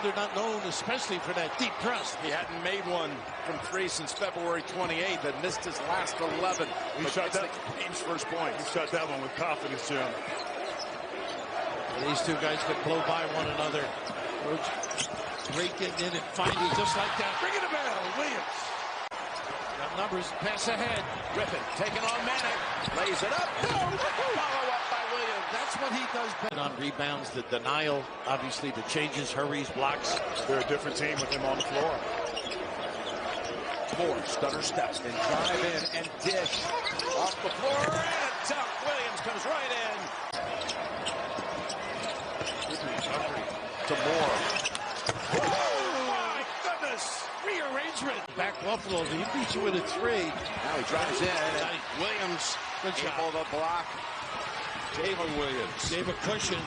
they're not known especially for that deep thrust. He hadn't made one from three since February 28th and missed his last 11. He shot that game's first point. He shot that one with confidence, Jim. These two guys could blow by one another. Roach breaking in and finding just like that. Bring it to bell, Williams. Got numbers, pass ahead. Griffin taking on Manic. Lays it up. No! Follow up by Williams. That's what he does better. On rebounds, the denial, obviously the changes, hurries, blocks. They're a different team with him on the floor. Moore, stutter steps, then drive in and dish. Off the floor and a dunk. Williams comes right in. To Moore. Oh, my goodness. Rearrangement. Back Buffalo, he beat you with a three. Now he drives in. And Williams able to block. Jalen Williams. Gave a cushion.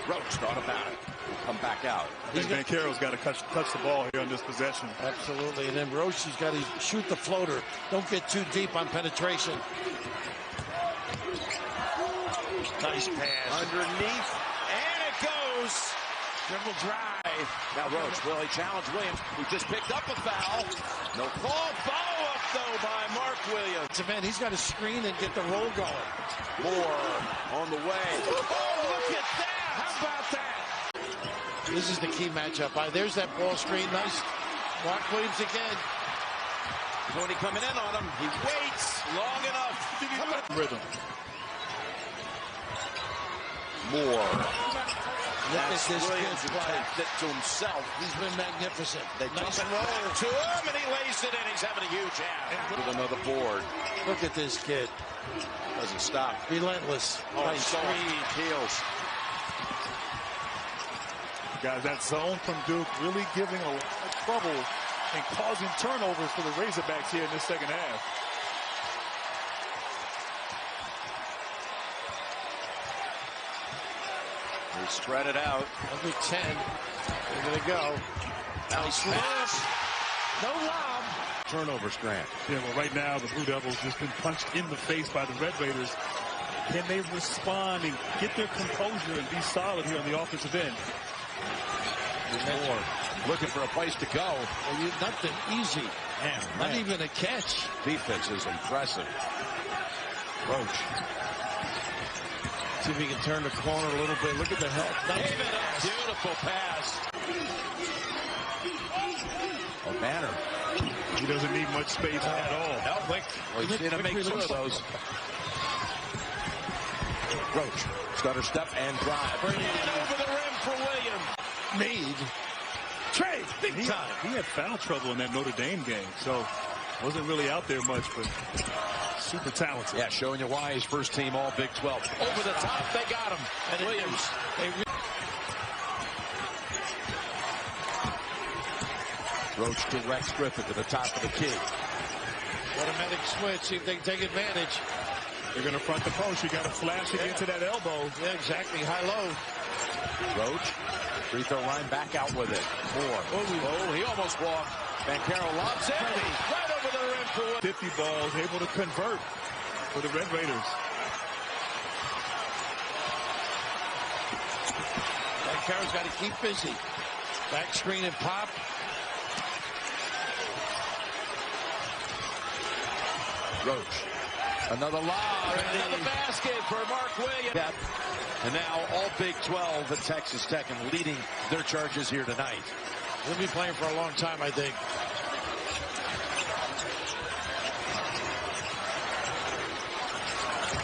Roach thought about it. Will come back out. Banchero's got to touch the ball here on this possession. Absolutely. And then Roach has got to shoot the floater. Don't get too deep on penetration. Nice pass. Underneath. And it goes. Dribble dry. Now Roach, will he challenge Williams, who just picked up a foul? No call. Follow-up, though, by Mark Williams. Man, he's got to screen and get the roll going. Moore on the way. Oh, look at that. How about that? This is the key matchup. There's that ball screen. Nice. Mark Williams again. Tony coming in on him. He waits long enough. Rhythm. Moore. Look at this Williams kid's play. It to himself. He's been magnificent. They nice roll to him, and he lays it in. He's having a huge half. With another board. Look at this kid. Doesn't stop. Relentless. Nice speed. Heels. Guys, that zone from Duke really giving a lot of trouble and causing turnovers for the Razorbacks here in this second half. They spread it out. Number 10. They're going to go. Nice pass. No lob. Turnovers, Grant. Yeah, well, right now, the Blue Devils just been punched in the face by the Red Raiders. Can they respond and get their composure and be solid here on the offensive end? Moore looking for a place to go. Well, nothing easy. Not even a catch. Defense is impressive. Roach. See if he can turn the corner a little bit. Look at the help. Nice pass. Beautiful pass. Oh, Banner. He doesn't need much space at all. Well, he's going to make two of those. Roach. Stutter step and drive. Bring it over the rim for Williams. Made. Trey, big time. He had foul trouble in that Notre Dame game, so wasn't really out there much, but super talented. Yeah, showing you why his first team all Big 12. Over the top, they got him. And Williams. Roach directs Griffin to the top of the key. Automatic switch, see if they can take advantage. They're going to front the post. You got to flash it into that elbow. Yeah, exactly. High-low. Roach. Free throw line back out with it. Moore. Oh, he almost walked. Banchero lobs it. Right over the rim for Williams. 50 balls, able to convert for the Red Raiders. Banchero's got to keep busy. Back screen and pop. Roach. Another lob. Another basket for Mark Williams. And now all Big 12 at Texas Tech and leading their charges here tonight. They'll be playing for a long time, I think.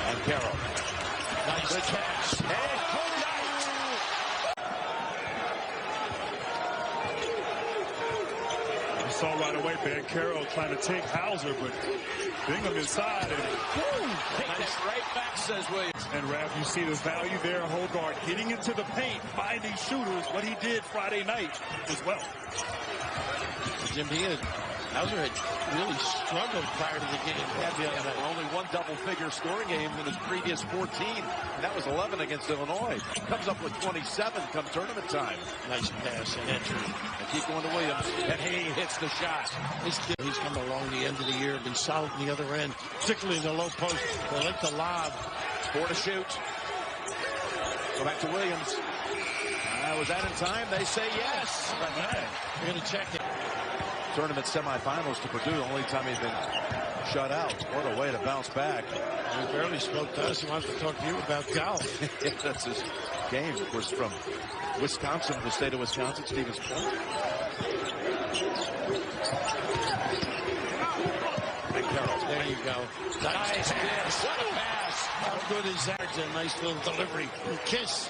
And Carroll. Nice catch. And You saw right away Banchero trying to take Hauser, but Bingham inside. And take that right back, says Williams. And Rav, you see the value there. Hogard getting into the paint, finding shooters, what he did Friday night as well. Jim, Hauser had really struggled prior to the game. Only one double-figure scoring game in his previous 14, and that was 11 against Illinois. Comes up with 27 come tournament time. Nice pass and entry. And keep going to Williams, and he hits the shot. He's come along the end of the year, been solid in the other end, particularly in the low post. They like the lob. 4 to shoot. Go back to Williams. is that in time? They say yes. We're going to check it. Tournament semifinals to Purdue. The only time he's been shut out. What a way to bounce back. He barely spoke to us. He wants to talk to you about golf. Yeah, that's his game. Of course, from Wisconsin, the state of Wisconsin, Stevens Point. There you go. Nice pass. What a pass. How good is that? A nice little delivery. Kiss.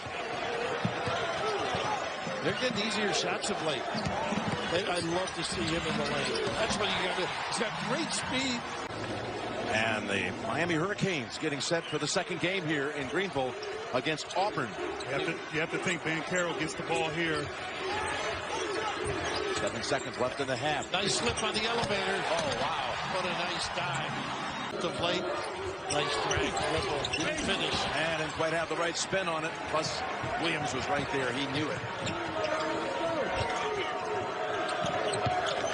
They're getting easier shots of late. I'd love to see him in the lane. That's what you got to do. He's got great speed. And the Miami Hurricanes getting set for the second game here in Greenville against Auburn. You have to think Banchero gets the ball here. 7 seconds left in the half. Nice slip on the elevator. Oh, wow. What a nice dive. Of late. Nice drag, dribble, good finish. And didn't quite have the right spin on it. Plus, Williams was right there. He knew it.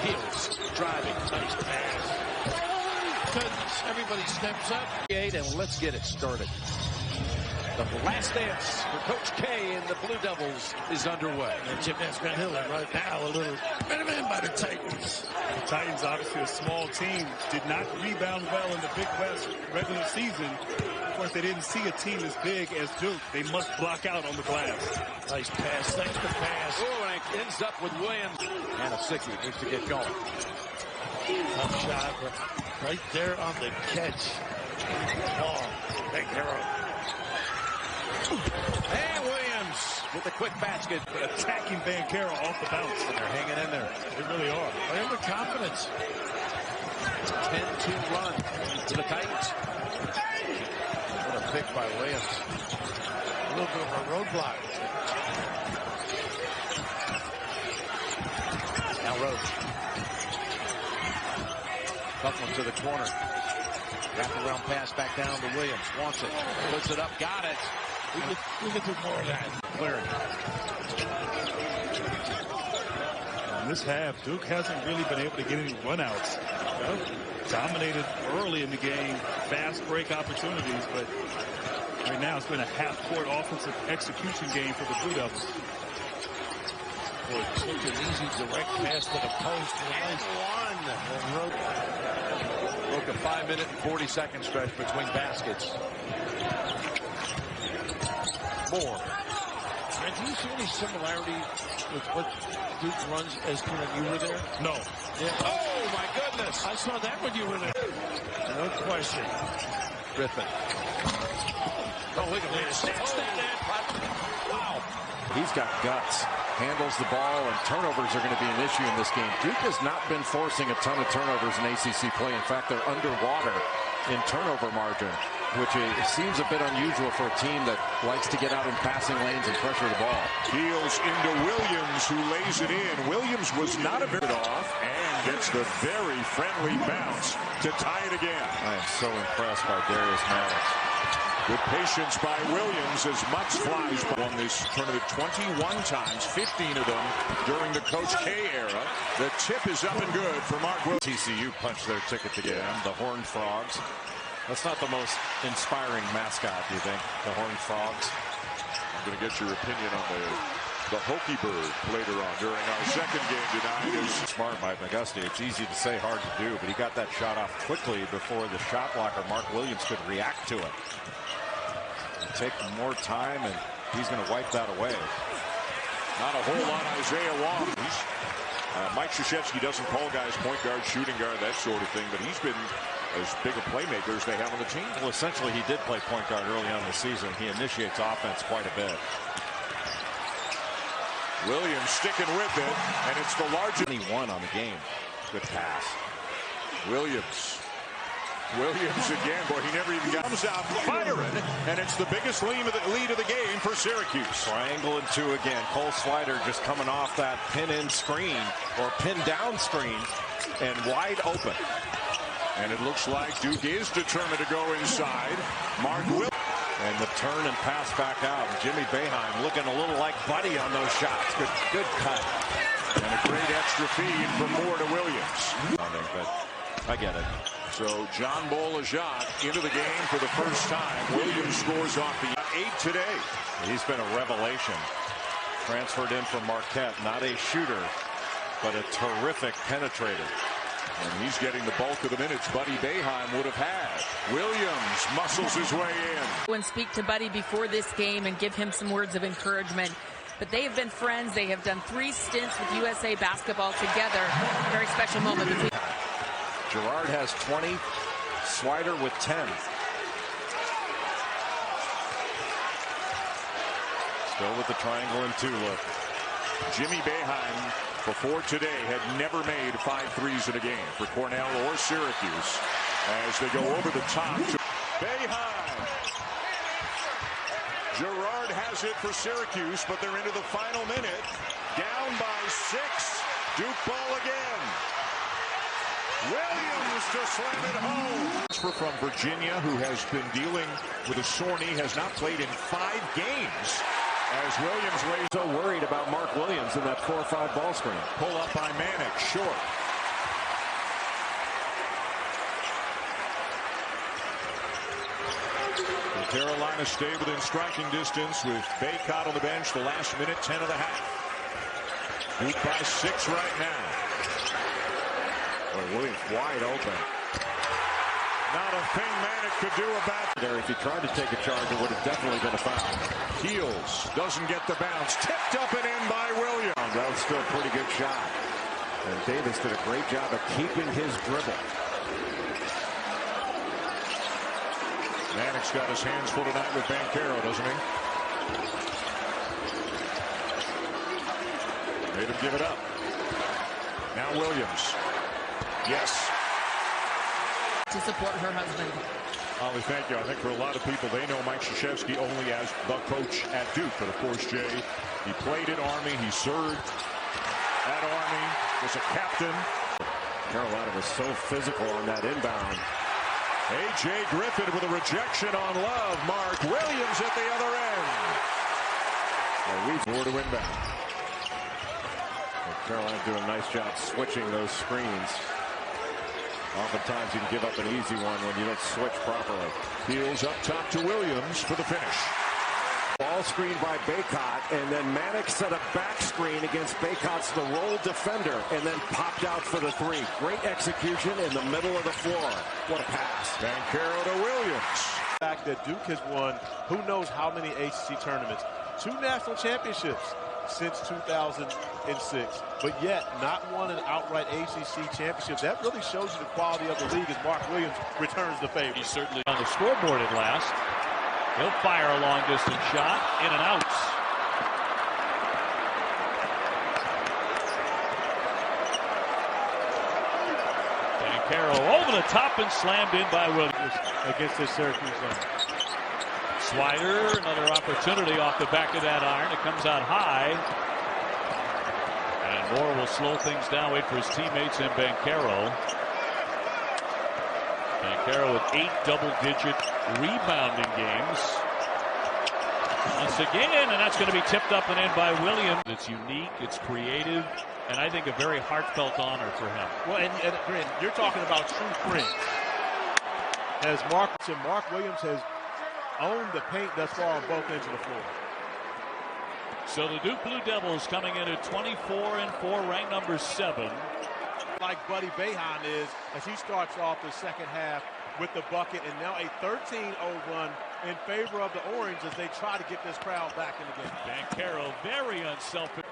Heels driving. Nice pass. Goodness, everybody steps up. And let's get it started. The last dance for Coach K and the Blue Devils is underway. And Jim Van Hiller right now a little bit in by the Titans. The Titans, obviously a small team, did not rebound well in the Big West regular season. Of course, they didn't see a team as big as Duke. They must block out on the glass. Nice pass. Thanks for pass. Oh, and it ends up with Williams. And a Sickie needs to get going. Tough shot, but right there on the catch. Oh, big hero. And Williams with a quick basket. Attacking Banchero off the bounce. And they're hanging in there. They really are. They have the confidence. 10-2 run to the Titans. What a pick by Williams. A little bit of a roadblock. Now Roach. Tough one to the corner. Wraparound pass back down to Williams. Wants it. Puts it up. Got it. We could do more of that. Clearing. In this half, Duke hasn't really been able to get any runouts. Dominated early in the game, fast break opportunities, but right now it's been a half-court offensive execution game for the Blue Devils. Boy, took an easy direct pass to the post. And one. Broke a 5-minute and 40-second stretch between baskets. More. And do you see any similarity with what Duke runs as to when you were there? No. Yeah. Oh, my goodness. I saw that when you were there. No question. Griffin. Oh, look at that. Wow. He's got guts. Handles the ball, and turnovers are going to be an issue in this game. Duke has not been forcing a ton of turnovers in ACC play. In fact, they're underwater in turnover margin, which seems a bit unusual for a team that likes to get out in passing lanes and pressure the ball. Heels into Williams, who lays it in. Williams was not a bit off and gets the very friendly bounce to tie it again. I am so impressed by Darius Maddox. Good patience by Williams as Mutz flies on this tournament 21 times, 15 of them during the Coach K era. The tip is up and good for Mark Williams. TCU punched their ticket to game. The Horned Frogs. That's not the most inspiring mascot, do you think? The Horned Frogs. I'm going to get your opinion on the Hokie Bird later on during our second game tonight. Smart by McGusty. It's easy to say, hard to do, but he got that shot off quickly before the shot blocker, Mark Williams, could react to it. Take more time, and he's going to wipe that away. Not a whole lot Isaiah Wong. Mike Krzyzewski doesn't call guys point guard, shooting guard, that sort of thing, but he's been as big a playmaker as they have on the team. Well, essentially, he did play point guard early on in the season. He initiates offense quite a bit. Williams sticking with it, and it's the largest. 21 on the game. Good pass. Williams again, boy, he never even comes out firing, and it's the biggest lead of the game for Syracuse. Triangle and two again. Cole Swider just coming off that pin-in screen or pin-down screen and wide open. And it looks like Duke is determined to go inside. Mark Williams. And the turn and pass back out. Jimmy Boeheim looking a little like Buddy on those shots. Good cut. And a great extra feed from Moore to Williams. But I get it. So John Bolajak into the game for the first time. Williams scores off the 8 today. He's been a revelation. Transferred in from Marquette, not a shooter, but a terrific penetrator. And he's getting the bulk of the minutes Buddy Boeheim would have had. Williams muscles his way in. And speak to Buddy before this game and give him some words of encouragement. But they have been friends. They have done 3 stints with USA basketball together. Very special moment. Gerard has 20, Swider with 10. Still with the triangle and 2 look. Jimmy Boeheim, before today, had never made 5 threes in a game for Cornell or Syracuse. As they go over the top to Boeheim. Gerard has it for Syracuse, but they're into the final minute. Down by 6. Duke ball again. Williams to slam it home. From Virginia, who has been dealing with a sore knee, has not played in 5 games. As Williams lays So worried about Mark Williams in that 4-5 ball screen. pull up by Manick, short. The Carolina stay within striking distance with Baycott on the bench the last minute, 10 of the half. Duke by 6 right now. Well, Williams wide open. Not a thing Manick could do about it. There, if he tried to take a charge, it would have definitely been a foul. Heels doesn't get the bounce. Tipped up and in by Williams. That was still a pretty good shot. And Davis did a great job of keeping his dribble. Manick's got his hands full tonight with Banchero, doesn't he? Made him give it up. Now Williams. Yes. To support her husband. Ollie, thank you. I think for a lot of people, they know Mike Krzyzewski only as the coach at Duke. But of course, Jay, he played at Army. He served at Army. Was a captain. Carolina was so physical on that inbound. A.J. Griffin with a rejection on Love. Mark Williams at the other end. More to inbound. Carolina doing a nice job switching those screens. Oftentimes you can give up an easy one when you don't switch properly. Heels up top to Williams for the finish. Ball screen by Baycott, and then Manick set a back screen against Baycott's the roll defender, and then popped out for the 3. Great execution in the middle of the floor. What a pass. Banchero to Williams. The fact that Duke has won who knows how many ACC tournaments, 2 national championships since 2006, but yet not won an outright ACC championship. That really shows you the quality of the league as Mark Williams returns the favor. He's certainly on the scoreboard at last. He'll fire a long-distance shot, in and out. Banchero over the top and slammed in by Williams Against this Syracuse line. Swider, another opportunity off the back of that iron. It comes out high. And Moore will slow things down, wait for his teammates and Banchero. Banchero with 8 double-digit rebounding games. Once again, and that's going to be tipped up and in by Williams. It's unique, it's creative, and I think a very heartfelt honor for him. Well, and you're talking about true friends. As Mark Williams has owned the paint thus far on both ends of the floor. So the Duke Blue Devils coming in at 24-4, ranked number 7. Like Buddy Boeheim is, as he starts off the second half with the bucket, and now a 13-0 run in favor of the Orange as they try to get this crowd back in the game. Banchero very unselfish.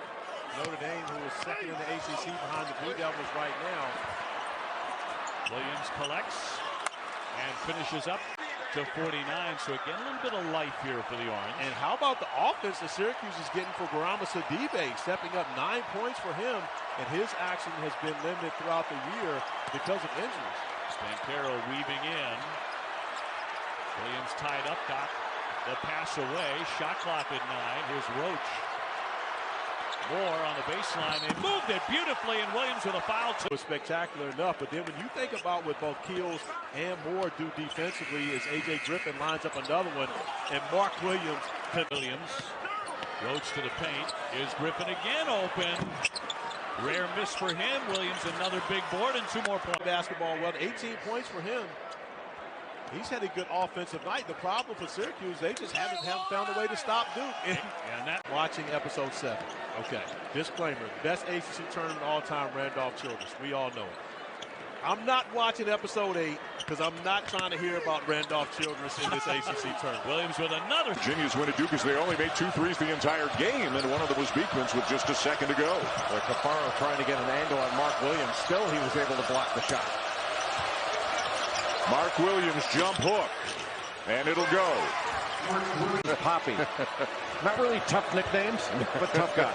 Notre Dame, who is second in the ACC behind the Blue Devils right now. Williams collects and finishes up to 49. So again, a little bit of life here for the Orange. And how about the offense that Syracuse is getting for Garama Sidibe, stepping up 9 points for him, and his action has been limited throughout the year because of injuries. Banchero weaving in. Williams tied up, got the pass away. Shot clock at 9. Here's Roach. Moore on the baseline. They moved it beautifully, and Williams with a foul. It was spectacular enough, but then when you think about what both Keels and Moore do defensively, as A.J. Griffin lines up another one, and Mark Williams. Roach to the paint. Is Griffin again open? Rare miss for him. Williams another big board and 2 more points. Basketball, well, 18 points for him. He's had a good offensive night. The problem for Syracuse, they just haven't found a way to stop Duke. And that Watching episode 7. Okay. Disclaimer. Best ACC tournament of all time, Randolph Childress. We all know it. I'm not watching episode 8 because I'm not trying to hear about Randolph Childress in this ACC tournament. Williams with another. Virginia's win at Duke is they only made 2 threes the entire game, and one of them was Beekman's with just a second to go. Cafaro trying to get an angle on Mark Williams. Still, he was able to block the shot. Mark Williams jump hook, and it'll go. Poppy. Not really tough nicknames, but tough guy.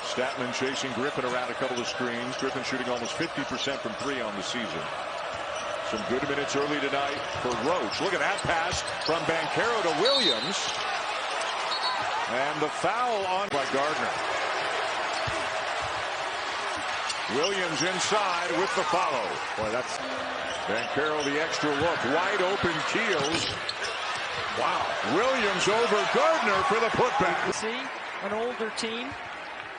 Statman chasing Griffin around a couple of screens. Griffin shooting almost 50% from 3 on the season. Some good minutes early tonight for Roach. Look at that pass from Banchero to Williams. And the foul on by Gardner. Williams inside with the follow. Boy, that's Banchero the extra look. Wide open Keels. Wow. Williams over Gardner for the putback. See, an older team.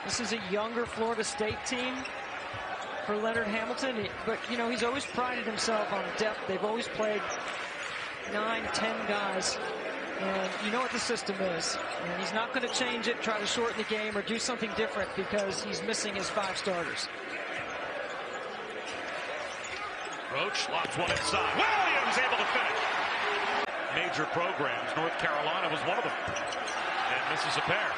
This is a younger Florida State team for Leonard Hamilton. But, you know, he's always prided himself on depth. They've always played 9, 10 guys. And you know what the system is. And he's not going to change it, try to shorten the game, or do something different because he's missing his 5 starters. Roach lobs one inside. Williams able to finish. Major programs. North Carolina was one of them. And misses a pair.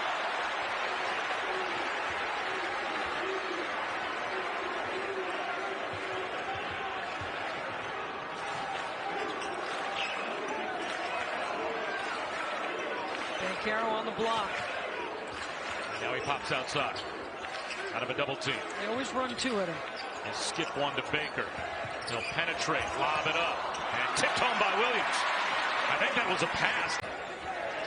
Banchero on the block. And now he pops outside. Out of a double team. They always run 2 at him. And skip one to Baker. He'll penetrate, lob it up, and tipped home by Williams. I think that was a pass.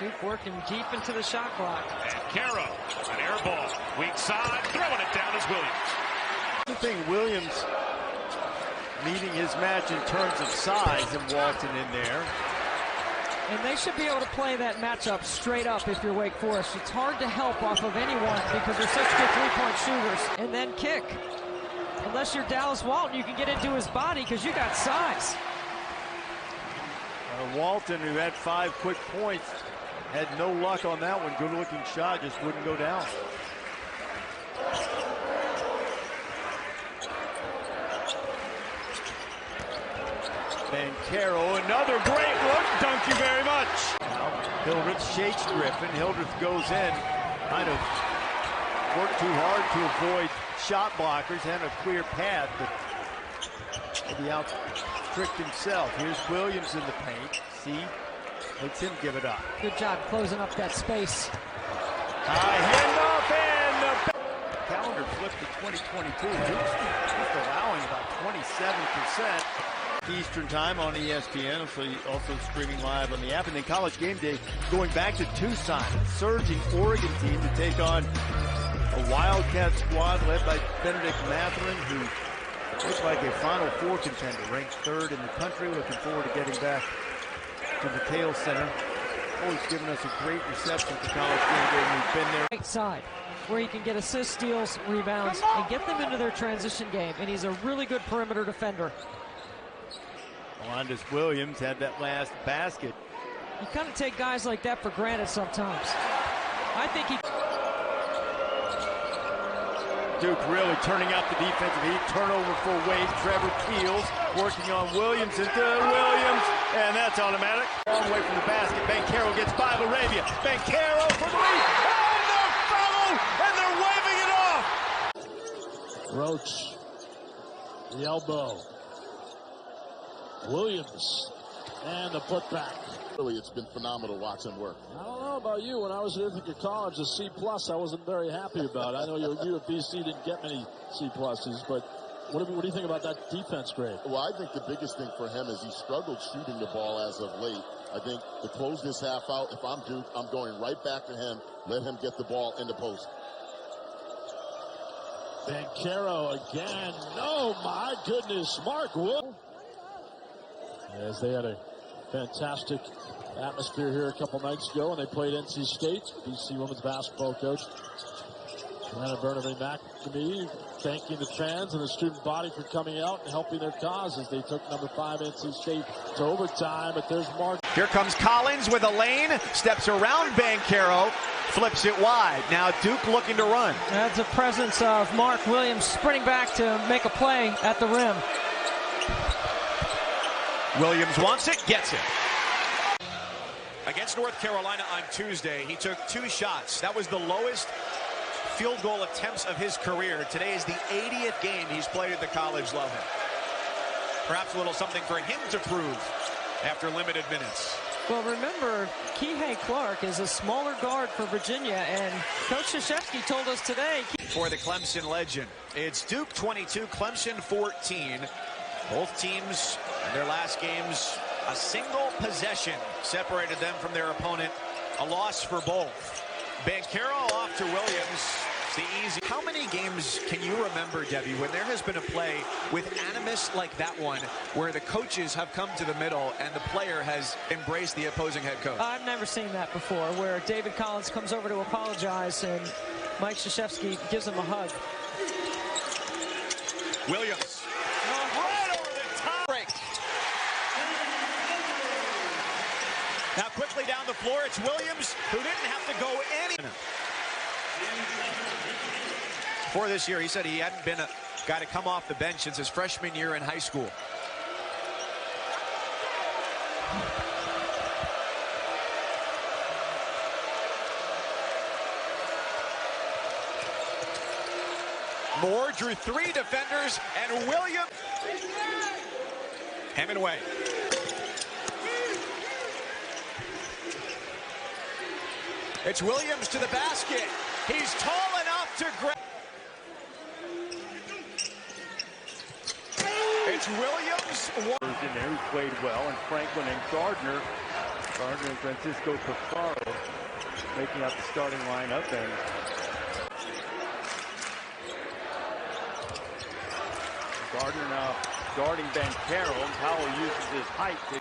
Duke working deep into the shot clock. And Caro, an air ball, weak side, throwing it down is Williams. The thing, Williams meeting his match in terms of size and Walton in there. And they should be able to play that matchup straight up if you're Wake Forest. It's hard to help off of anyone because they're such good three-point shooters. And then kick. Unless you're Dallas Walton, you can get into his body because you got size. Walton, who had 5 quick points, had no luck on that one. Good-looking shot, just wouldn't go down. Banchero, another great look. Thank you very much. Hildreth shakes Griffin. Hildreth goes in, kind of worked too hard to avoid shot blockers, had a clear path, but maybe out-tricked himself. Here's Williams in the paint. See, makes him give it up. Good job closing up that space. High handoff, and the calendar flipped to 2022. Duke's just allowing about 27%. Eastern time on ESPN, also streaming live on the app. And then College Game Day going back to Tucson, a surging Oregon team to take on a Wildcat squad led by Benedict Matherin, who looks like a Final Four contender, ranked 3rd in the country. Looking forward to getting back to the Tail Center. Always given us a great reception for College Game Day. We've been there. Right side, where he can get assists, steals, rebounds, and get them into their transition game. And he's a really good perimeter defender. Alondas Williams had that last basket. You kind of take guys like that for granted sometimes. I think he... Duke really turning out the defensive heat. Turnover for Wade. Trevor Keels working on Williams into Williams, and that's automatic. Long way from the basket. Banchero gets by Laravia. Banchero for the lead. And the foul, and they're waving it off. Roach, the elbow. Williams, and the putback. Really, it's been phenomenal watching work. I don't know about you. When I was at Ithaca College, a C+, I wasn't very happy about it. I know you at BC didn't get many C+s, but what do you think about that defense grade? Well, I think the biggest thing for him is he struggled shooting the ball as of late. I think to close this half out, if I'm Duke, I'm going right back to him. Let him get the ball in the post. Banchero again. Oh, my goodness. Mark Will. As they had a fantastic atmosphere here a couple nights ago, and they played NC State, BC women's basketball coach. Anna Bernabé-McNamee thanking the fans and the student body for coming out and helping their cause as they took number 5 NC State to overtime. But there's Mark. Here comes Collins with a lane, steps around Banchero, flips it wide. Now Duke looking to run. That's a presence of Mark Williams sprinting back to make a play at the rim. Williams wants it, gets it. Against North Carolina on Tuesday, he took 2 shots. That was the lowest field goal attempts of his career. Today is the 80th game he's played at the college level. Perhaps a little something for him to prove after limited minutes. Well, remember, Kihei Clark is a smaller guard for Virginia, and Coach Krzyzewski told us today. For the Clemson legend, it's Duke 22, Clemson 14. Both teams in their last games, a single possession separated them from their opponent. A loss for both. Banchero off to Williams. It's the easy. How many games can you remember, Debbie, when there has been a play with animus like that one, where the coaches have come to the middle and the player has embraced the opposing head coach? I've never seen that before, where David Collins comes over to apologize and Mike Krzyzewski gives him a hug. Williams. Right over the top. Break. Now quickly down the floor, it's Williams, who didn't have to go any. For this year, he said he hadn't been a guy to come off the bench since his freshman year in high school. Moore drew 3 defenders, and Williams. Hemingway. It's Williams to the basket. He's tall enough to grab. It's Williams. In there who played well, and Franklin and Gardner and Francisco Pizarro making up the starting lineup. And Gardner now guarding Banchero, and Powell uses his height to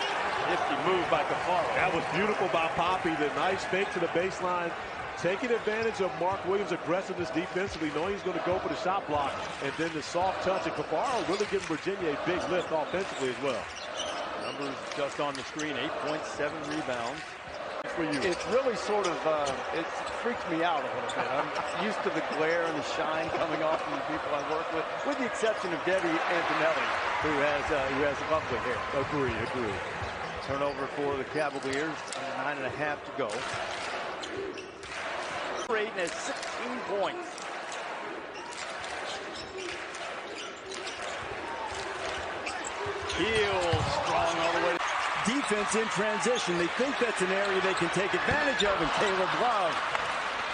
nifty move by Pizarro. That was beautiful by Poppy. The nice fake to the baseline, taking advantage of Mark Williams' aggressiveness defensively, knowing he's going to go for the shot block, and then the soft touch. And Pizarro really giving Virginia a big lift offensively as well. Numbers just on the screen, 8.7 rebounds. For you. It's really sort of, it freaks me out a little bit. I'm used to the glare and the shine coming off from the people I work with the exception of Debbie Antonelli, who has lovely hair. Agree. Turnover for the Cavaliers, under 9.5 to go. Braden has 16 points. Heel strong all the way. Defense in transition. They think that's an area they can take advantage of, and Caleb Love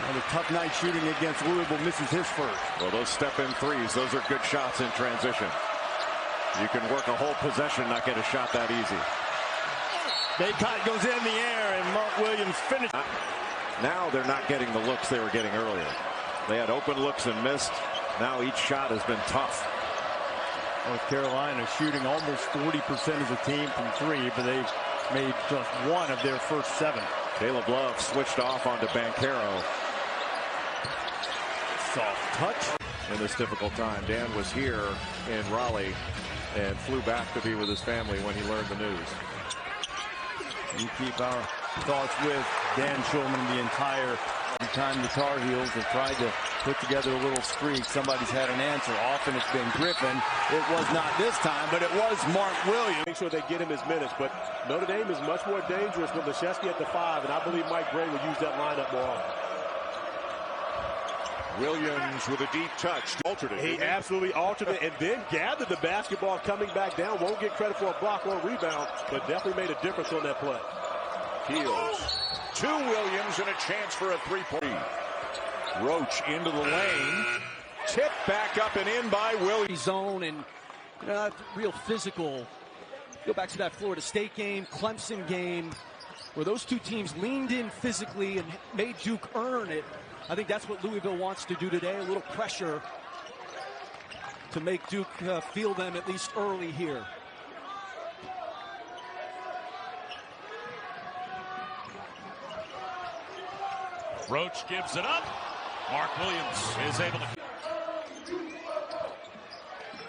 on a tough night shooting against Louisville misses his first. Well, those step-in threes, those are good shots in transition. You can work a whole possession, not get a shot that easy. Baycott goes in the air, and Mark Williams finishes. Now they're not getting the looks they were getting earlier. They had open looks and missed. Now each shot has been tough. North Carolina shooting almost 40% as a team from 3, but they've made just 1 of their first 7. Caleb Love switched off onto Banchero. Soft touch. In this difficult time, Dan was here in Raleigh and flew back to be with his family when he learned the news. We keep our thoughts with Dan Shulman the entire time. The Tar Heels have tried to put together a little streak. Somebody's had an answer. Often it's been Griffin. It was not this time, but it was Mark Williams. Make sure they get him his minutes, but Notre Dame is much more dangerous with Krzyzewski at the 5, and I believe Mike Gray will use that lineup more often. Williams with a deep touch. Altered it. He absolutely altered it and then gathered the basketball coming back down. Won't get credit for a block or a rebound, but definitely made a difference on that play. Heels to Williams and a chance for a 3-point. Roach into the lane. Tip back up and in by Williams. Zone and real physical. Go back to that Florida State game, Clemson game, where those two teams leaned in physically and made Duke earn it. I think that's what Louisville wants to do today, a little pressure to make Duke feel them at least early here. Roach gives it up. Mark Williams is able to.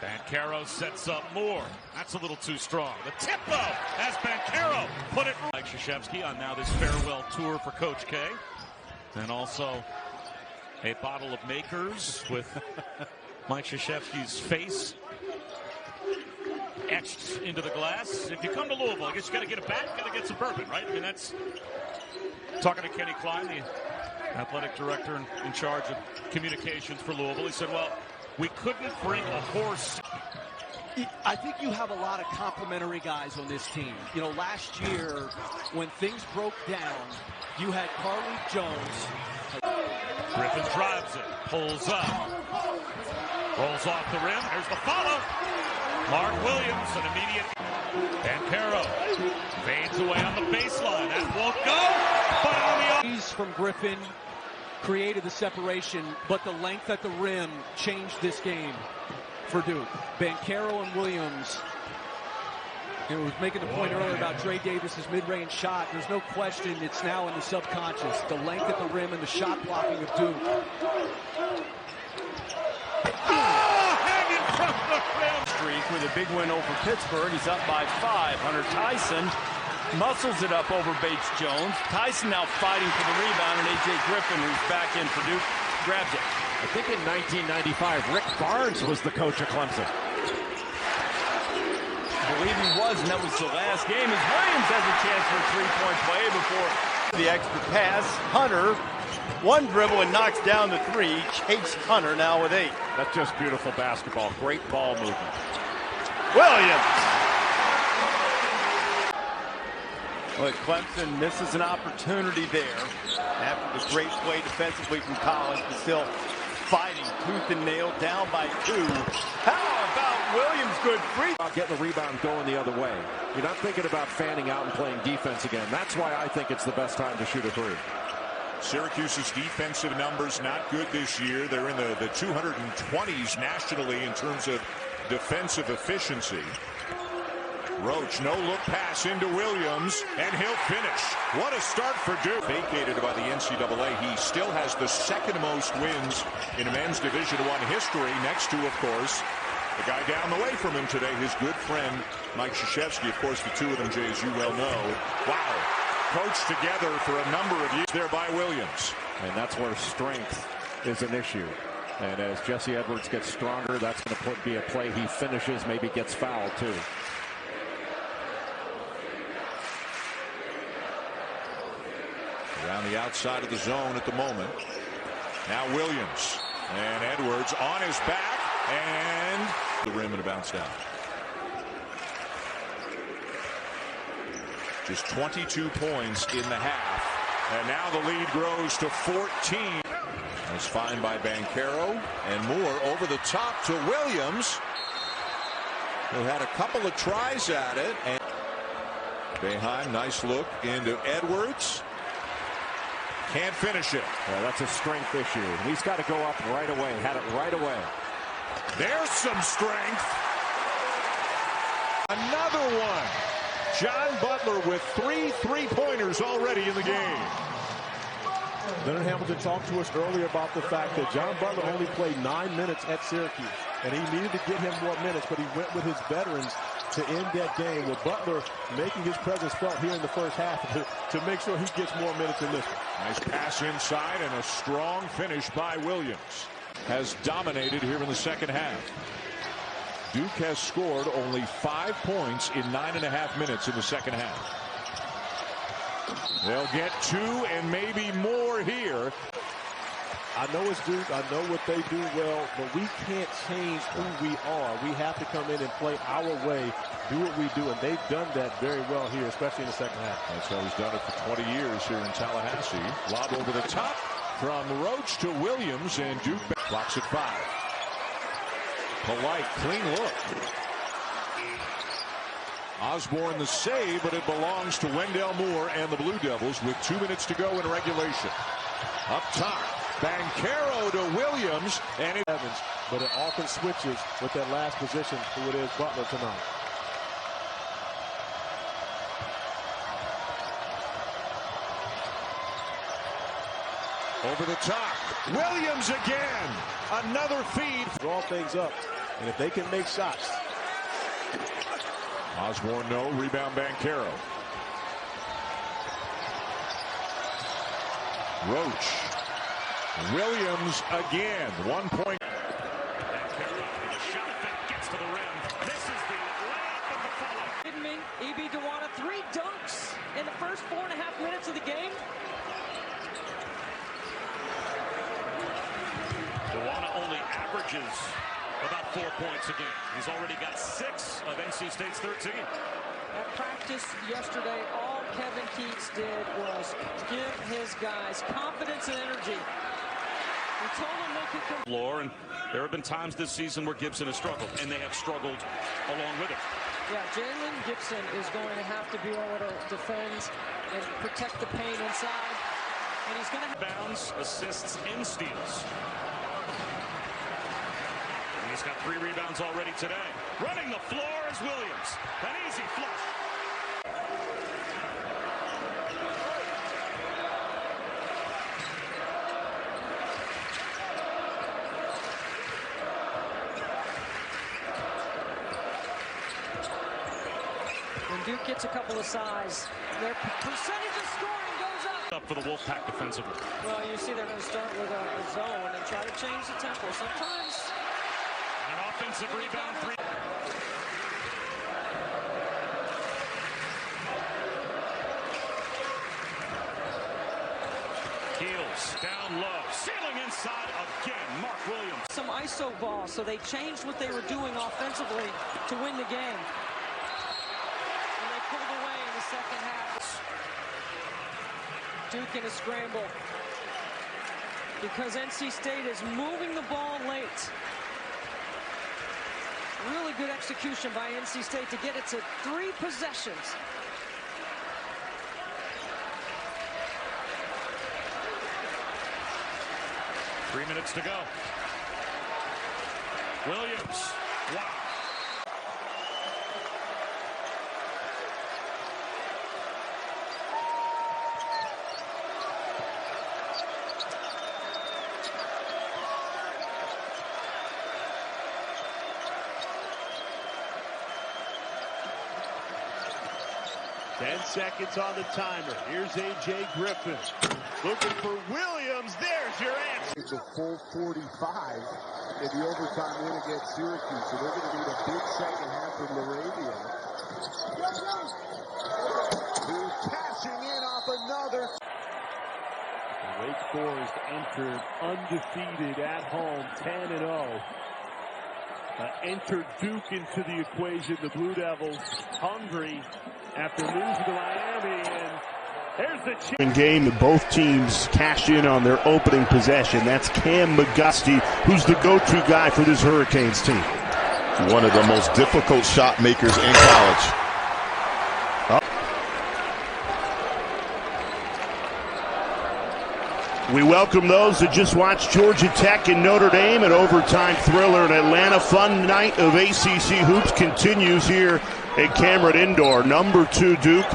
Bancaro sets up Moore. That's a little too strong. The tip, though, as Bancaro put it. Mike Krzyzewski on now this farewell tour for Coach K. And also a bottle of Makers with Mike Krzyzewski's face etched into the glass. If you come to Louisville, I guess you got to get it back. Got to get some bourbon, right? I mean, that's talking to Kenny Klein, the athletic director in charge of communications for Louisville. He said, well, we couldn't bring a horse. I think you have a lot of complimentary guys on this team. You know, last year when things broke down, you had Carly Jones. Griffin drives it, pulls up, rolls off the rim. There's the follow. Mark Williams, an immediate. Bancaro fades away on the baseline. That won't go. But on the from Griffin created the separation, but the length at the rim changed this game for Duke. Bancaro and Williams. It was making the point earlier about Trey Davis's mid-range shot. There's no question it's now in the subconscious. The length at the rim and the shot blocking of Duke. hanging from the rim. Streak with a big win over Pittsburgh. He's up by 5. Hunter Tyson muscles it up over Bates Jones. Tyson now fighting for the rebound, and A.J. Griffin, who's back in for Duke, grabs it. I think in 1995, Rick Barnes was the coach of Clemson. I believe he was, and that was the last game as Williams has a chance for a three-point play before the extra pass. Hunter, one dribble and knocks down the three. Chase Hunter now with 8. That's just beautiful basketball. Great ball movement. Williams. Well, Clemson misses an opportunity there after the great play defensively from Collins, but still fighting tooth and nail, down by 2. How about Williams? Good free. Getting the rebound going the other way. You're not thinking about fanning out and playing defense again. That's why I think it's the best time to shoot a 3. Syracuse's defensive numbers not good this year. They're in the 220s nationally in terms of defensive efficiency. Roach, no-look pass into Williams, and he'll finish. What a start for Duke. Vacated by the NCAA. He still has the second most wins in men's Division I history, next to, of course, the guy down the way from him today, his good friend, Mike Krzyzewski. Of course, the two of them, Jay, as you well know. Wow. Coached together for a number of years there by Williams. And that's where strength is an issue. And as Jesse Edwards gets stronger, that's going to be a play he finishes, maybe gets fouled, too. Around the outside of the zone at the moment. Now Williams. And Edwards on his back. And the rim and a bounce down. Just 22 points in the half. And now the lead grows to 14. It's fine by Bancaro. And Moore over the top to Williams, who had a couple of tries at it. And Boeheim, nice look into Edwards. Can't finish it. Yeah, that's a strength issue. He's got to go up right away. Had it right away. There's some strength. Another one. John Butler with 3 3-pointers already in the game. Leonard Hamilton talked to us earlier about the fact that John Butler only played 9 minutes at Syracuse, and he needed to get him more minutes, but he went with his veterans to end that game, with Butler making his presence felt here in the first half to make sure he gets more minutes in this one. Nice pass inside and a strong finish by Williams. Has dominated here in the second half. Duke has scored only 5 points in 9.5 minutes in the second half. They'll get 2 and maybe more here. I know it's Duke. I know what they do well, but we can't change who we are. We have to come in and play our way, do what we do, and they've done that very well here, especially in the second half. That's how he's done it for 20 years here in Tallahassee. Lob over the top from Roach to Williams, and Duke blocks at 5. Polite, clean look. Osborne the save, but it belongs to Wendell Moore and the Blue Devils with 2 minutes to go in regulation. Up top, Bancaro to Williams, and Evans, but it often switches with that last position, who it is Butler tonight. Over the top. Williams again. Another feed. Draw things up. And if they can make shots. Osborne, no. Rebound, Banchero. Roach. Williams again. 1 point. Banchero with a shot that gets to the rim. Misses the layup and the follow. Kidding me? E.B. Dewana, 3 dunks in the first 4.5 minutes of the game. Dewana only averages about 4 points a game. He's already got 6 of NC State's 13. At practice yesterday, all Kevin Keats did was give his guys confidence and energy. He told them they could come. Floor, and there have been times this season where Gibson has struggled, and they have struggled along with him. Yeah, Jalen Gibson is going to have to be able to defend and protect the paint inside. And he's going to have bounds, assists, and steals. And he's got 3 rebounds already today. Running the floor is Williams. An easy flush. when Duke gets a couple of size, their percentage of scoring goes up. For the Wolfpack defensively. Well, you see they're going to start with a zone and try to change the tempo. Sometimes an offensive rebound. Heels down low, sailing inside again. Mark Williams. Some ISO ball, so they changed what they were doing offensively to win the game. And they pulled away in the second half. Duke in a scramble because NC State is moving the ball late. Really good execution by NC State to get it to 3 possessions. Three minutes to go. Williams. Wow. Seconds on the timer. Here's A.J. Griffin. Looking for Williams. There's your answer. It's a full 45 in the overtime win against Syracuse. So they're going to need a big second half from Laravia. Who's cashing in off another. Wake Forest entered undefeated at home, 10-0. Entered Duke into the equation. The Blue Devils hungry after losing to Miami, and there's the game. Both teams cash in on their opening possession. That's Cam McGusty, who's the go-to guy for this Hurricanes team. One of the most difficult shot makers in college. We welcome those that just watched Georgia Tech and Notre Dame, an overtime thriller in Atlanta. Fun night of ACC hoops continues here at Cameron Indoor. Number 2 Duke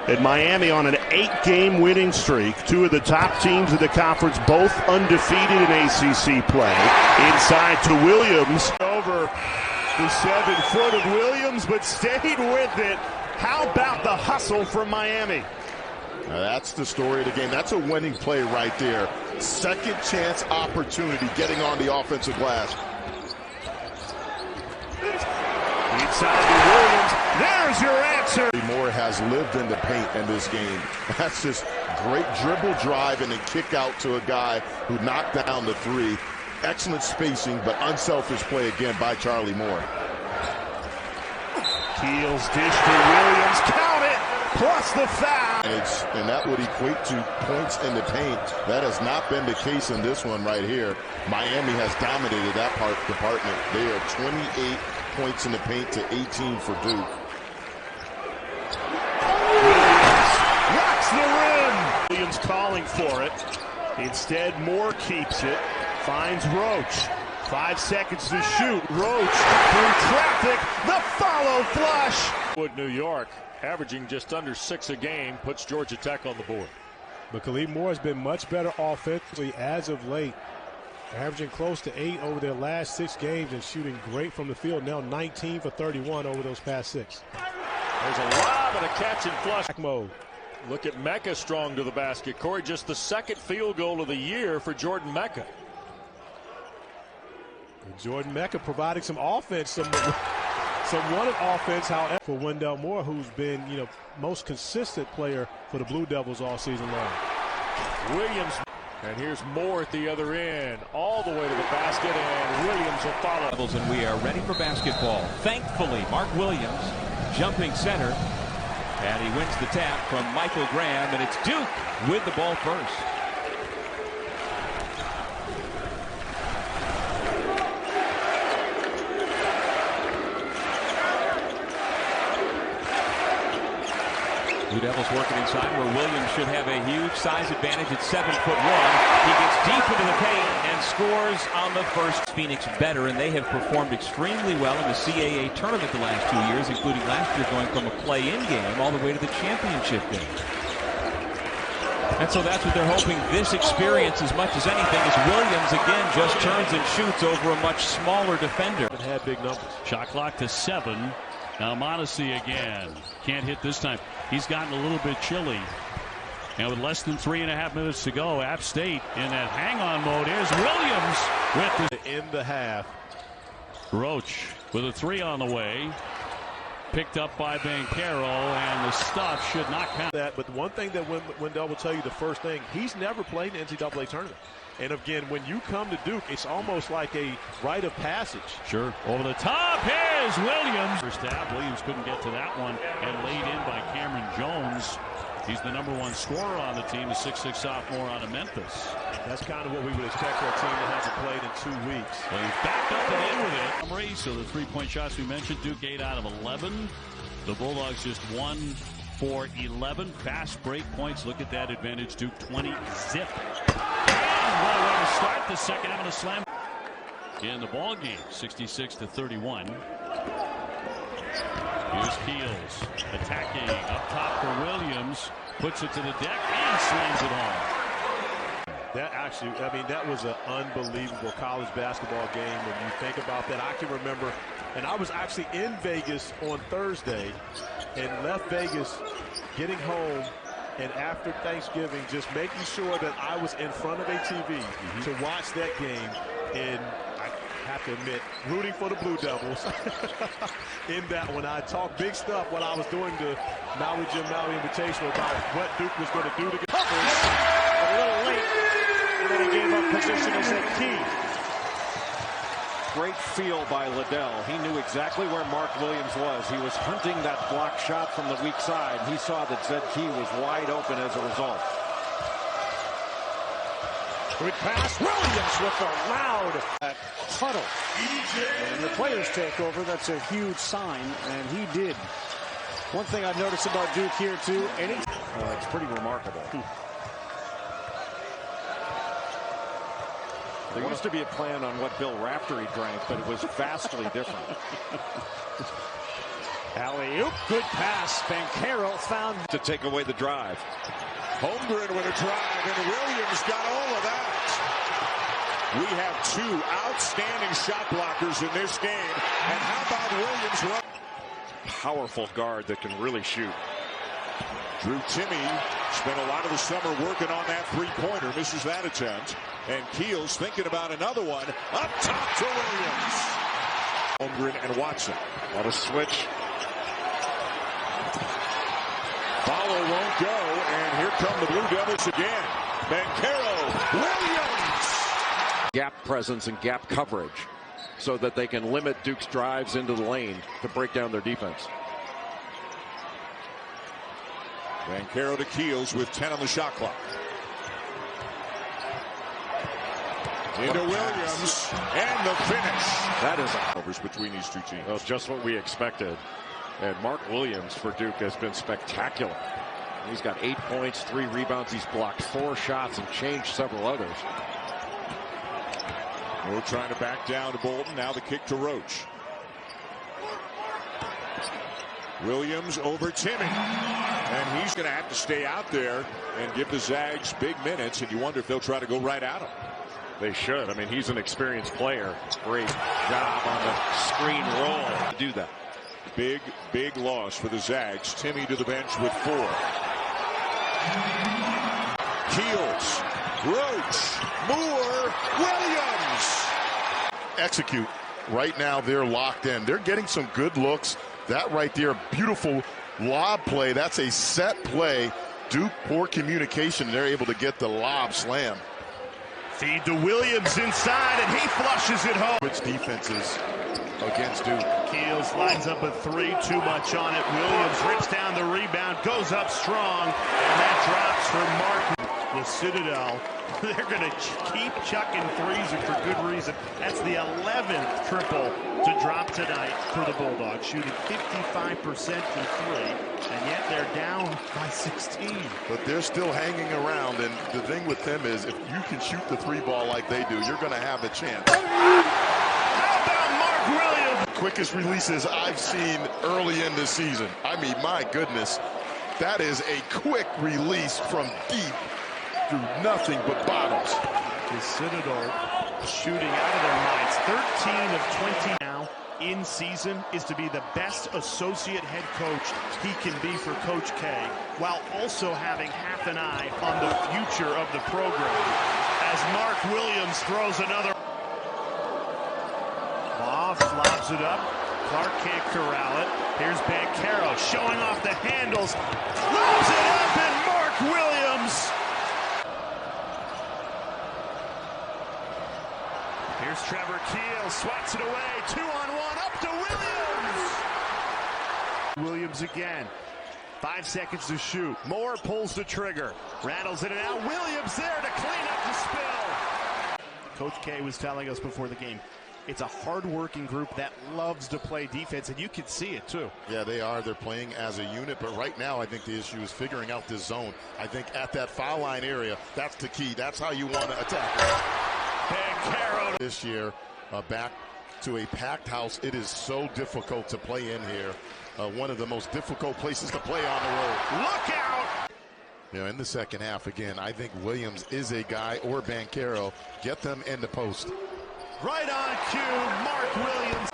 at Miami on an 8-game winning streak. 2 of the top teams of the conference, both undefeated in ACC play. Inside to Williams. Over the 7-foot of Williams, but stayed with it. How about the hustle from Miami? Now that's the story of the game. That's a winning play right there. Second chance opportunity getting on the offensive glass. Inside to Williams. There's your answer. Moore has lived in the paint in this game. That's just great dribble drive and then kick out to a guy who knocked down the 3. Excellent spacing, but unselfish play again by Charlie Moore. Keels dish to Williams. Count it. Plus the foul. And that would equate to points in the paint. That has not been the case in this one right here. Miami has dominated that department. They are 28 points in the paint to 18 for Duke. Williams rocks the rim. Williams calling for it. Instead, Moore keeps it. Finds Roach. 5 seconds to shoot. Roach through traffic. The follow flush. New York, averaging just under 6 a game, puts Georgia Tech on the board. But Khalid Moore has been much better offensively as of late, averaging close to 8 over their last 6 games and shooting great from the field. Now 19 for 31 over those past 6. There's a lob and a catch and flush. Mode. Look at Mecca strong to the basket. Corey, just the second field goal of the year for Jordan Mecca. Jordan Mecca providing some offense, some wanted offense, however, for Wendell Moore, who's been, most consistent player for the Blue Devils all season long. Williams, and here's Moore at the other end, all the way to the basket, and Williams will follow. And we are ready for basketball. Thankfully, Mark Williams, jumping center, and he wins the tap from Michael Graham, and it's Duke with the ball first. Blue Devils working inside where Williams should have a huge size advantage at 7'1". He gets deep into the paint and scores on the first. Phoenix better, and they have performed extremely well in the CAA tournament the last 2 years, including last year going from a play-in game all the way to the championship game. And so that's what they're hoping this experience as much as anything is Williams again just turns and shoots over a much smaller defender. It had big numbers. Shot clock to 7. Now Modesty again. Can't hit this time. He's gotten a little bit chilly. And with less than 3.5 minutes to go, App State in that hang-on mode. Here's Williams with in the half. Roach with a 3 on the way. Picked up by Banchero, and the stuff should not count. But one thing that Wendell will tell you, the first thing, he's never played an NCAA tournament. And again, when you come to Duke, it's almost like a rite of passage. Sure. Over the top, here's Williams. First half, Williams couldn't get to that one, and laid in by Cameron Jones. He's the #1 scorer on the team, a 6'6" sophomore out of Memphis. That's kind of what we would expect for a team that hasn't played in 2 weeks. Well, he's backed up and in with it. So the 3-point shots we mentioned, Duke 8 out of 11. The Bulldogs just 1 for 11. Fast break points. Look at that advantage. Duke 20 zip. And what a way to start the second half of the slam in the ball game. 66-31. Here's Keels attacking up top for Williams. Puts it to the deck and slams it home. That actually, that was an unbelievable college basketball game when you think about that. I can remember, and I was actually in Vegas on Thursday and left Vegas getting home, and after Thanksgiving just making sure that I was in front of a TV to watch that game. And I have to admit, rooting for the Blue Devils in that one. I talked big stuff when I was doing the Maui Jim Maui Invitational about what Duke was going to do to get a little late, and then he gave up position as a key. Great feel by Liddell. He knew exactly where Mark Williams was. He was hunting that block shot from the weak side. He saw that Zed Key was wide open as a result. Good pass. Williams with a loud huddle. And the players take over. That's a huge sign, and he did. One thing I've noticed about Duke here, too, it's pretty remarkable. There used to be a plan on what Bill Raftery drank, but it was vastly different. Alley-oop. Good pass. Banchero found to take away the drive. Holmgren with a drive, and Williams got all of that. We have 2 outstanding shot blockers in this game. And how about Williams? Powerful guard that can really shoot. Drew Timme spent a lot of the summer working on that three-pointer. Misses that attempt. And Keels thinking about another one. Up top to Williams. Holmgren and Watson. On a switch. Follow won't go, and here come the Blue Devils again. Banchero, Williams. Gap presence and gap coverage so that they can limit Duke's drives into the lane to break down their defense. Banchero to Keels with 10 on the shot clock. Into Williams, and the finish. That is overs between these two teams. Well, just what we expected. And Mark Williams for Duke has been spectacular. He's got 8 points, 3 rebounds. He's blocked 4 shots and changed several others. We're trying to back down to Bolton. Now the kick to Roach. Williams over Timme. And he's going to have to stay out there and give the Zags big minutes, and you wonder if they'll try to go right at him. They should. I mean, he's an experienced player. Great job on the screen roll to do that. Big loss for the Zags. Timmy to the bench with 4. Keels, Roach, Moore, Williams. Execute. Right now they're locked in. They're getting some good looks. That right there, beautiful lob play. That's a set play. Duke, poor communication. They're able to get the lob slam. Feed to Williams inside, and he flushes it home. Which defenses against Duke? Keels lines up a 3, too much on it. Williams rips down the rebound, goes up strong, and that drops for Mark. The Citadel, they're going to keep chucking threes, and for good reason. That's the 11th triple to drop tonight for the Bulldogs, shooting 55% from 3, and yet they're down by 16. But they're still hanging around, and the thing with them is if you can shoot the 3 ball like they do, you're going to have a chance. How about Mark Williams? Quickest releases I've seen early in the season. I mean, my goodness, that is a quick release from deep through nothing but bottoms. The Citadel shooting out of their minds. 13 of 20 now in season is to be the best associate head coach he can be for Coach K, while also having half an eye on the future of the program. As Mark Williams throws another. Off, lobs it up. Clark can't corral it. Here's Banchero showing off the handles. Lobs it up, and Mark Williams. Here's Trevor Keel, swats it away, 2-on-1, up to Williams! Williams again, 5 seconds to shoot. Moore pulls the trigger, rattles it, and now Williams there to clean up the spill. Coach K was telling us before the game, it's a hard-working group that loves to play defense, and you can see it too. Yeah, they are. They're playing as a unit, but right now I think the issue is figuring out this zone. I think at that foul line area, that's the key. That's how you want to attack it. This year, back to a packed house. It is so difficult to play in here. One of the most difficult places to play on the road. Look out! You know, in the second half, again, I think Williams is a guy, or Banchero. Get them in the post. Right on cue, Mark Williams.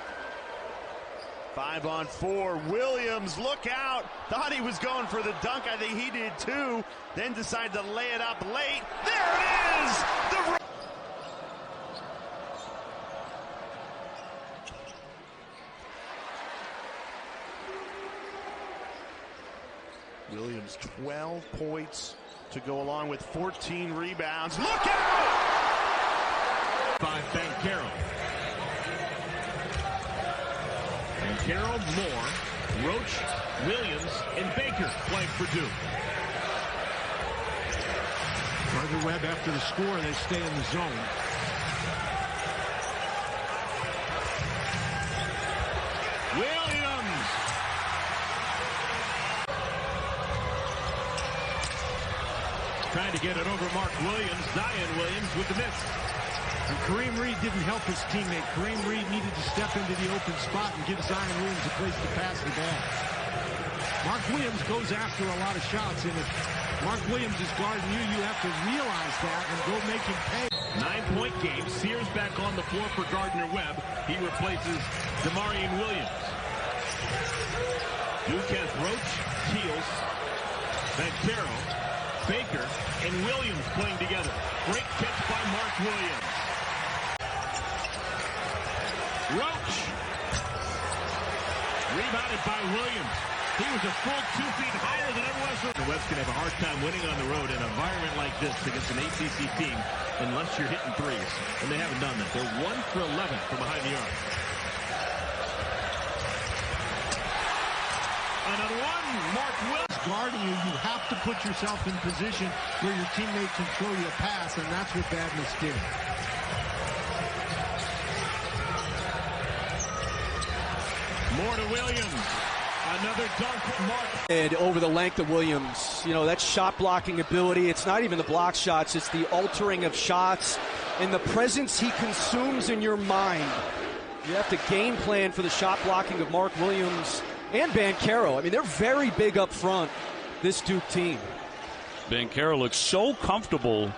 5-on-4, Williams, look out. Thought he was going for the dunk. I think he did too. Then decided to lay it up late. There it is! Williams, 12 points to go along with 14 rebounds. Look out! By Banchero. Banchero, Moore, Roach, Williams, and Baker playing for Duke. Gardner Webb after the score, they stay in the zone. Williams! Trying to get it over Mark Williams. Zion Williams with the miss. And Kareem Reed didn't help his teammate. Kareem Reed needed to step into the open spot and give Zion Williams a place to pass the ball. Mark Williams goes after a lot of shots, and if Mark Williams is guarding you, you have to realize that and go make him pay. 9-point game. Sears back on the floor for Gardner Webb. He replaces Demarion Williams. Duke has Roach, Keels, Banchero, Baker, and Williams playing together. Great catch by Mark Williams. Roach. Rebounded by Williams. He was a full 2 feet higher than everyone else. The Webb's going to have a hard time winning on the road in an environment like this against an ACC team unless you're hitting threes. And they haven't done that. They're 1 for 11 from behind the arc. Another one. Mark Williams guarding you. You have to put yourself in position where your teammate can throw you a pass, and that's what Badness did. More to Williams. Another dunk, Mark. And over the length of Williams, you know, that shot blocking ability. It's not even the block shots. It's the altering of shots and the presence he consumes in your mind. You have to game plan for the shot blocking of Mark Williams and Banchero. I mean, they're very big up front. this Duke team. Banchero looks so comfortable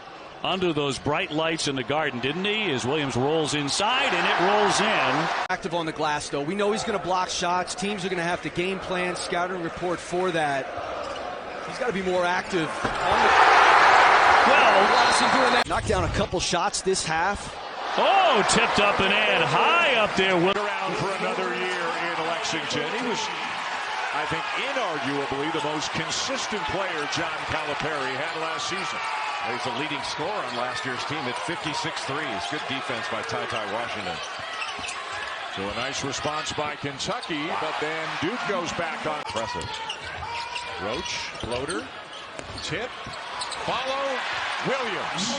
under those bright lights in the Garden, didn't he? As Williams rolls inside, and it rolls in. Active on the glass, though. We know he's going to block shots. Teams are going to have to game plan, scouting report for that. He's got to be more active on the glass and doing that. Knocked down a couple shots this half. Oh, tipped up and in. High up there. Around for another year in Lexington. He was, I think, inarguably the most consistent player John Calipari had last season. He's a leading scorer on last year's team at 56 threes. Good defense by Ty Washington. So a nice response by Kentucky, but then Duke goes back on. Impressive. Roach, floater, tip, follow, Williams.